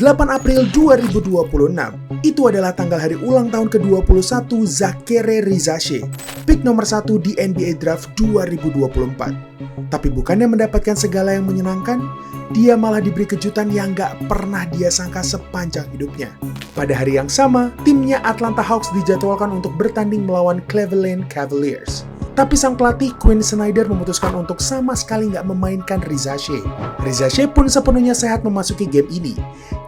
8 April 2026, itu adalah tanggal hari ulang tahun ke-21 Zaccharie Risache, pick nomor 1 di NBA Draft 2024. Tapi bukannya mendapatkan segala yang menyenangkan, dia malah diberi kejutan yang gak pernah dia sangka sepanjang hidupnya. Pada hari yang sama, timnya Atlanta Hawks dijadwalkan untuk bertanding melawan Cleveland Cavaliers. Tapi sang pelatih Quinn Snyder memutuskan untuk sama sekali nggak memainkan Risache. Risache pun sepenuhnya sehat memasuki game ini.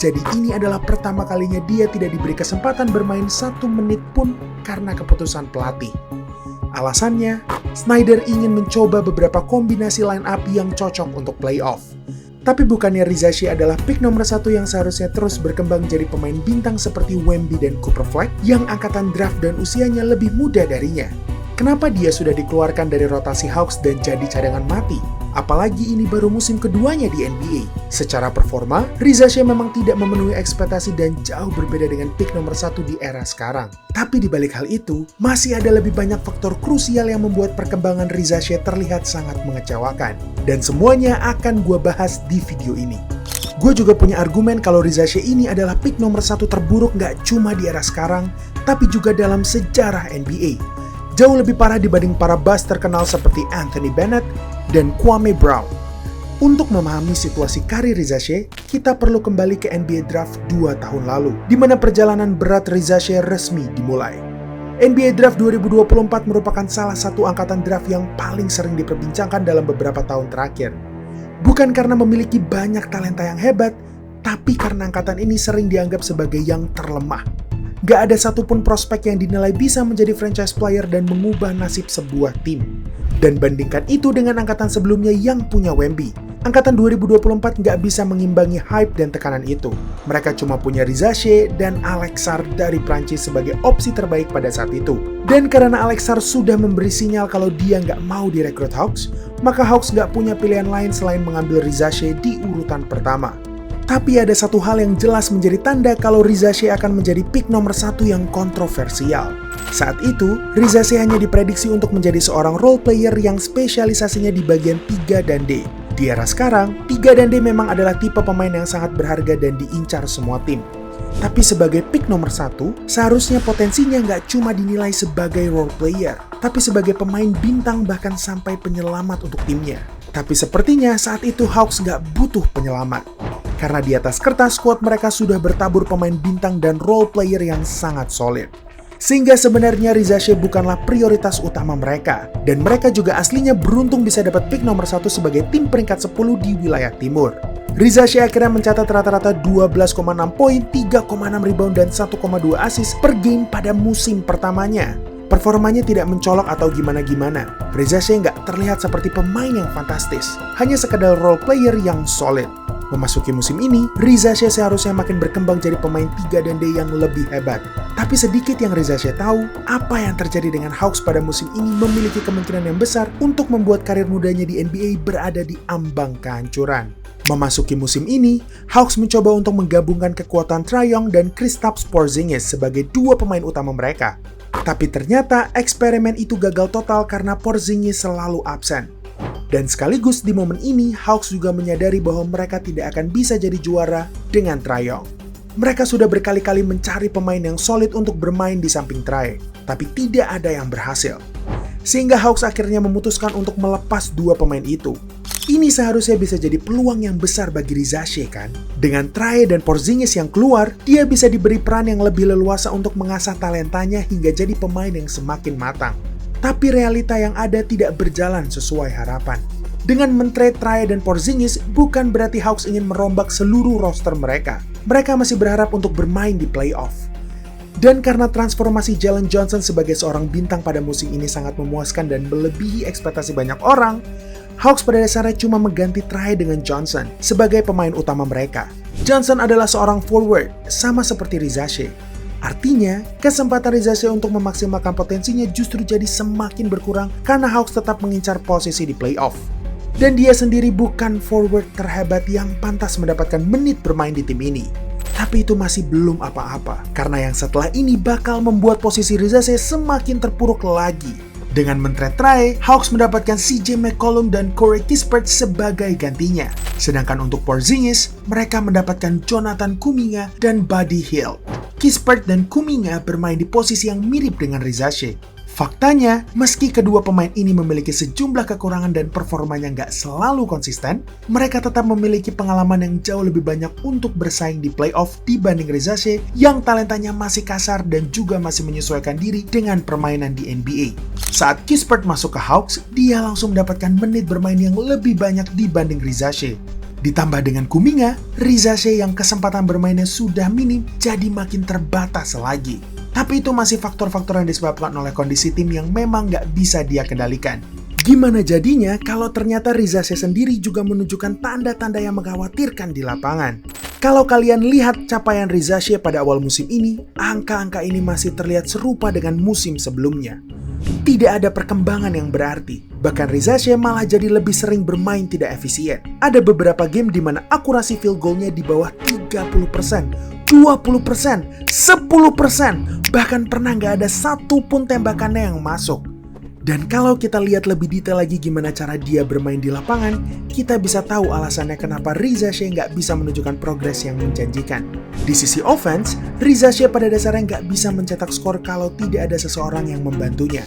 Jadi ini adalah pertama kalinya dia tidak diberi kesempatan bermain 1 menit pun karena keputusan pelatih. Alasannya, Snyder ingin mencoba beberapa kombinasi line up yang cocok untuk playoff. Tapi bukannya Risache adalah pick nomor 1 yang seharusnya terus berkembang jadi pemain bintang seperti Wemby dan Cooper Flag yang angkatan draft dan usianya lebih muda darinya. Kenapa dia sudah dikeluarkan dari rotasi Hawks dan jadi cadangan mati? Apalagi ini baru musim keduanya di NBA. Secara performa, Risache memang tidak memenuhi ekspektasi dan jauh berbeda dengan pick nomor 1 di era sekarang. Tapi di balik hal itu, masih ada lebih banyak faktor krusial yang membuat perkembangan Risache terlihat sangat mengecewakan. Dan semuanya akan gue bahas di video ini. Gue juga punya argumen kalau Risache ini adalah pick nomor 1 terburuk gak cuma di era sekarang, tapi juga dalam sejarah NBA. Jauh lebih parah dibanding para bust terkenal seperti Anthony Bennett dan Kwame Brown. Untuk memahami situasi karir Risache, kita perlu kembali ke NBA Draft 2 tahun lalu, di mana perjalanan berat Risache resmi dimulai. NBA Draft 2024 merupakan salah satu angkatan draft yang paling sering diperbincangkan dalam beberapa tahun terakhir. Bukan karena memiliki banyak talenta yang hebat, tapi karena angkatan ini sering dianggap sebagai yang terlemah. Gak ada satupun prospek yang dinilai bisa menjadi franchise player dan mengubah nasib sebuah tim. Dan bandingkan itu dengan angkatan sebelumnya yang punya Wemby. Angkatan 2024 gak bisa mengimbangi hype dan tekanan itu. Mereka cuma punya Risache dan Alex Sarr dari Prancis sebagai opsi terbaik pada saat itu. Dan karena Alex Sarr sudah memberi sinyal kalau dia gak mau direkrut Hawks, maka Hawks gak punya pilihan lain selain mengambil Risache di urutan pertama. Tapi ada satu hal yang jelas menjadi tanda kalau Risache akan menjadi pick nomor 1 yang kontroversial. Saat itu, Risache hanya diprediksi untuk menjadi seorang role player yang spesialisasinya di bagian 3 dan D. Di era sekarang, 3 dan D memang adalah tipe pemain yang sangat berharga dan diincar semua tim. Tapi sebagai pick nomor 1, seharusnya potensinya nggak cuma dinilai sebagai role player, tapi sebagai pemain bintang bahkan sampai penyelamat untuk timnya. Tapi sepertinya saat itu Hawks nggak butuh penyelamat. Karena di atas kertas squad mereka sudah bertabur pemain bintang dan role player yang sangat solid. Sehingga sebenarnya Risache bukanlah prioritas utama mereka. Dan mereka juga aslinya beruntung bisa dapat pick nomor 1 sebagai tim peringkat 10 di wilayah timur. Risache akhirnya mencatat rata-rata 12,6 poin, 3,6 rebound, dan 1,2 assist per game pada musim pertamanya. Performanya tidak mencolok atau gimana-gimana. Risache nggak terlihat seperti pemain yang fantastis, hanya sekedar role player yang solid. Memasuki musim ini, Risache seharusnya makin berkembang jadi pemain 3 dan D yang lebih hebat. Tapi sedikit yang Risache tahu, apa yang terjadi dengan Hawks pada musim ini memiliki kemungkinan yang besar untuk membuat karir mudanya di NBA berada di ambang kehancuran. Memasuki musim ini, Hawks mencoba untuk menggabungkan kekuatan Trae Young dan Kristaps Porzingis sebagai 2 pemain utama mereka. Tapi ternyata eksperimen itu gagal total karena Porzingis selalu absen. Dan sekaligus di momen ini, Hawks juga menyadari bahwa mereka tidak akan bisa jadi juara dengan Trae Young. Mereka sudah berkali-kali mencari pemain yang solid untuk bermain di samping Trae, tapi tidak ada yang berhasil. Sehingga Hawks akhirnya memutuskan untuk melepas 2 pemain itu. Ini seharusnya bisa jadi peluang yang besar bagi Risache kan? Dengan Trae dan Porzingis yang keluar, dia bisa diberi peran yang lebih leluasa untuk mengasah talentanya hingga jadi pemain yang semakin matang. Tapi realita yang ada tidak berjalan sesuai harapan. Dengan men-trade Trae dan Porzingis, bukan berarti Hawks ingin merombak seluruh roster mereka. Mereka masih berharap untuk bermain di playoff. Dan karena transformasi Jalen Johnson sebagai seorang bintang pada musim ini sangat memuaskan dan melebihi ekspektasi banyak orang, Hawks pada dasarnya cuma mengganti Trae dengan Johnson sebagai pemain utama mereka. Johnson adalah seorang forward, sama seperti Risache. Artinya, kesempatan Risache untuk memaksimalkan potensinya justru jadi semakin berkurang karena Hawks tetap mengincar posisi di playoff. Dan dia sendiri bukan forward terhebat yang pantas mendapatkan menit bermain di tim ini. Tapi itu masih belum apa-apa, karena yang setelah ini bakal membuat posisi Risache semakin terpuruk lagi. Dengan men-trade Trae, Hawks mendapatkan CJ McCollum dan Corey Kispert sebagai gantinya. Sedangkan untuk Porzingis, mereka mendapatkan Jonathan Kuminga dan Buddy Hield. Kispert dan Kuminga bermain di posisi yang mirip dengan Rizache. Faktanya, meski kedua pemain ini memiliki sejumlah kekurangan dan performanya nggak selalu konsisten, mereka tetap memiliki pengalaman yang jauh lebih banyak untuk bersaing di playoff dibanding Rizache yang talentanya masih kasar dan juga masih menyesuaikan diri dengan permainan di NBA. Saat Kispert masuk ke Hawks, dia langsung mendapatkan menit bermain yang lebih banyak dibanding Rizache. Ditambah dengan Kuminga, Rizache yang kesempatan bermainnya sudah minim jadi makin terbatas lagi. Tapi itu masih faktor-faktor yang disebabkan oleh kondisi tim yang memang nggak bisa dia kendalikan. Gimana jadinya kalau ternyata Rizache sendiri juga menunjukkan tanda-tanda yang mengkhawatirkan di lapangan? Kalau kalian lihat capaian Rizache pada awal musim ini, angka-angka ini masih terlihat serupa dengan musim sebelumnya. Tidak ada perkembangan yang berarti. Bahkan Rizache malah jadi lebih sering bermain tidak efisien. Ada beberapa game di mana akurasi field goal-nya di bawah 30%, 20%, 10%, bahkan pernah nggak ada satu pun tembakannya yang masuk. Dan kalau kita lihat lebih detail lagi gimana cara dia bermain di lapangan, kita bisa tahu alasannya kenapa Rizache nggak bisa menunjukkan progres yang menjanjikan. Di sisi offense, Rizache pada dasarnya nggak bisa mencetak skor kalau tidak ada seseorang yang membantunya.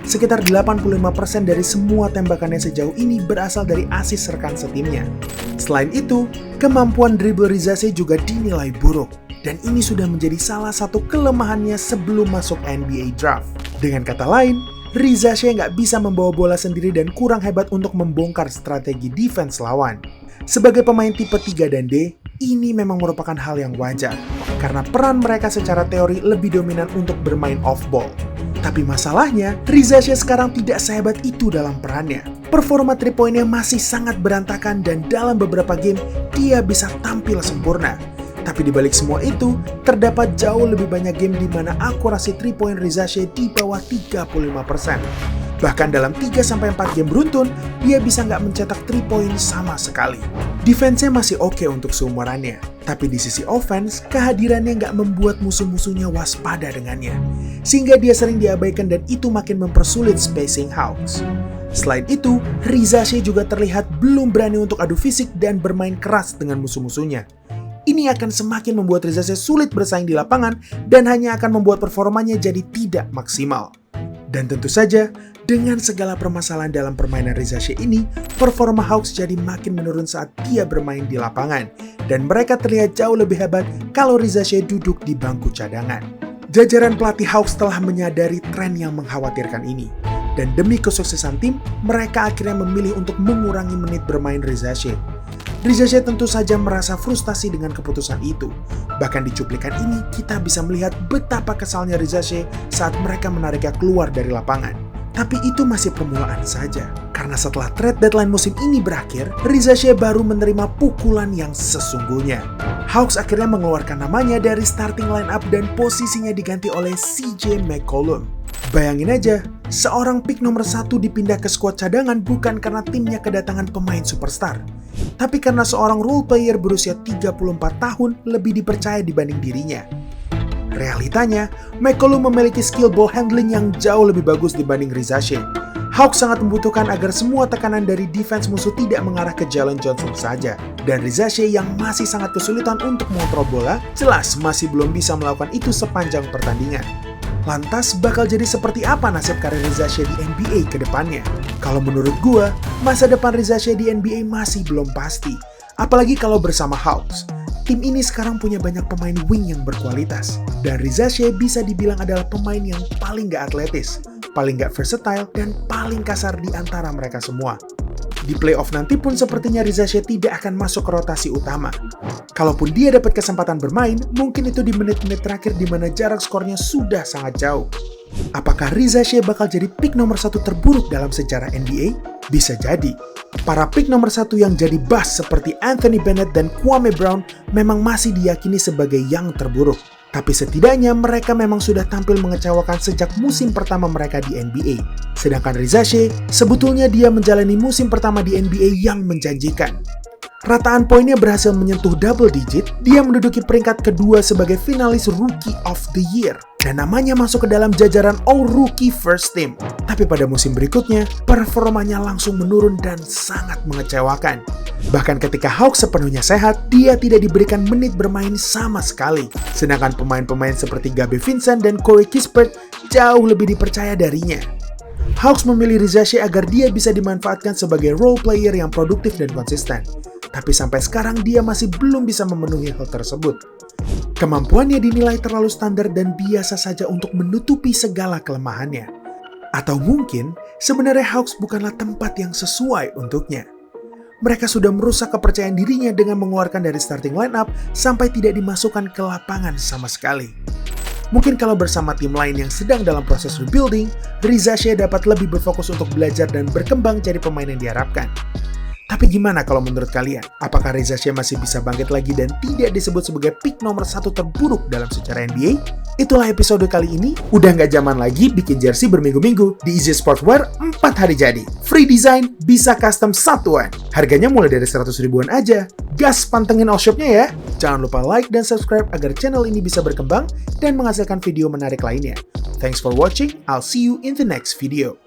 Sekitar 85% dari semua tembakannya sejauh ini berasal dari assist rekan setimnya. Selain itu, kemampuan dribble Rizache juga dinilai buruk. Dan ini sudah menjadi salah satu kelemahannya sebelum masuk NBA Draft. Dengan kata lain, Rizache nggak bisa membawa bola sendiri dan kurang hebat untuk membongkar strategi defense lawan. Sebagai pemain tipe 3 dan D, ini memang merupakan hal yang wajar. Karena peran mereka secara teori lebih dominan untuk bermain off-ball. Tapi masalahnya, Rizache sekarang tidak sehebat itu dalam perannya. Performa 3-pointnya masih sangat berantakan dan dalam beberapa game, dia bisa tampil sempurna. Tapi di balik semua itu, terdapat jauh lebih banyak game di mana akurasi 3-point Rizache di bawah 35%. Bahkan dalam 3-4 game beruntun, dia bisa nggak mencetak 3-point sama sekali. Defense-nya masih oke untuk seumurannya. Tapi di sisi offense, kehadirannya nggak membuat musuh-musuhnya waspada dengannya. Sehingga dia sering diabaikan dan itu makin mempersulit spacing Hawks. Selain itu, Rizache juga terlihat belum berani untuk adu fisik dan bermain keras dengan musuh-musuhnya. Ini akan semakin membuat Rizache sulit bersaing di lapangan dan hanya akan membuat performanya jadi tidak maksimal. Dan tentu saja, dengan segala permasalahan dalam permainan Rizache ini, performa Hawks jadi makin menurun saat dia bermain di lapangan. Dan mereka terlihat jauh lebih hebat kalau Rizache duduk di bangku cadangan. Jajaran pelatih Hawks telah menyadari tren yang mengkhawatirkan ini. Dan demi kesuksesan tim, mereka akhirnya memilih untuk mengurangi menit bermain Rizache. Rizache tentu saja merasa frustasi dengan keputusan itu. Bahkan di cuplikan ini, kita bisa melihat betapa kesalnya Rizache saat mereka menariknya keluar dari lapangan. Tapi itu masih permulaan saja. Karena setelah trade deadline musim ini berakhir, Rizache baru menerima pukulan yang sesungguhnya. Hawks akhirnya mengeluarkan namanya dari starting lineup dan posisinya diganti oleh CJ McCollum. Bayangin aja, seorang pick nomor 1 dipindah ke skuad cadangan bukan karena timnya kedatangan pemain superstar, tapi karena seorang role player berusia 34 tahun lebih dipercaya dibanding dirinya. Realitanya, McCollum memiliki skill ball handling yang jauh lebih bagus dibanding Rizache. Hawks sangat membutuhkan agar semua tekanan dari defense musuh tidak mengarah ke Jalen Johnson saja. Dan Rizache yang masih sangat kesulitan untuk mengontrol bola, jelas masih belum bisa melakukan itu sepanjang pertandingan. Lantas bakal jadi seperti apa nasib karir Rizache di NBA ke depannya? Kalau menurut gua, masa depan Rizache di NBA masih belum pasti. Apalagi kalau bersama Hawks. Tim ini sekarang punya banyak pemain wing yang berkualitas. Dan Rizache bisa dibilang adalah pemain yang paling gak atletis, paling gak versatile, dan paling kasar di antara mereka semua. Di playoff nanti pun sepertinya Rizache tidak akan masuk ke rotasi utama. Kalaupun dia dapat kesempatan bermain, mungkin itu di menit-menit terakhir di mana jarak skornya sudah sangat jauh. Apakah Rizache bakal jadi pick nomor 1 terburuk dalam sejarah NBA? Bisa jadi. Para pick nomor 1 yang jadi bust seperti Anthony Bennett dan Kwame Brown memang masih diyakini sebagai yang terburuk. Tapi setidaknya mereka memang sudah tampil mengecewakan sejak musim pertama mereka di NBA. Sedangkan Rizache, sebetulnya dia menjalani musim pertama di NBA yang menjanjikan. Rataan poinnya berhasil menyentuh double digit, dia menduduki peringkat kedua sebagai finalis Rookie of the Year. Dan namanya masuk ke dalam jajaran All Rookie First Team. Tapi pada musim berikutnya, performanya langsung menurun dan sangat mengecewakan. Bahkan ketika Hawks sepenuhnya sehat, dia tidak diberikan menit bermain sama sekali. Sedangkan pemain-pemain seperti Gabe Vincent dan Corey Kispert jauh lebih dipercaya darinya. Hawks memilih Risache agar dia bisa dimanfaatkan sebagai role player yang produktif dan konsisten. Tapi sampai sekarang dia masih belum bisa memenuhi hal tersebut. Kemampuannya dinilai terlalu standar dan biasa saja untuk menutupi segala kelemahannya. Atau mungkin sebenarnya Hawks bukanlah tempat yang sesuai untuknya. Mereka sudah merusak kepercayaan dirinya dengan mengeluarkan dari starting lineup sampai tidak dimasukkan ke lapangan sama sekali. Mungkin kalau bersama tim lain yang sedang dalam proses rebuilding, Risache dapat lebih berfokus untuk belajar dan berkembang jadi pemain yang diharapkan. Tapi gimana kalau menurut kalian? Apakah Risache masih bisa bangkit lagi dan tidak disebut sebagai pick nomor 1 terburuk dalam sejarah NBA? Itulah episode kali ini. Udah nggak zaman lagi bikin jersey berminggu-minggu. Di Easy Sportswear 4 hari jadi. Free design, bisa custom satuan. Harganya mulai dari 100 ribuan aja. Gas pantengin all shopnya ya. Jangan lupa like dan subscribe agar channel ini bisa berkembang dan menghasilkan video menarik lainnya. Thanks for watching. I'll see you in the next video.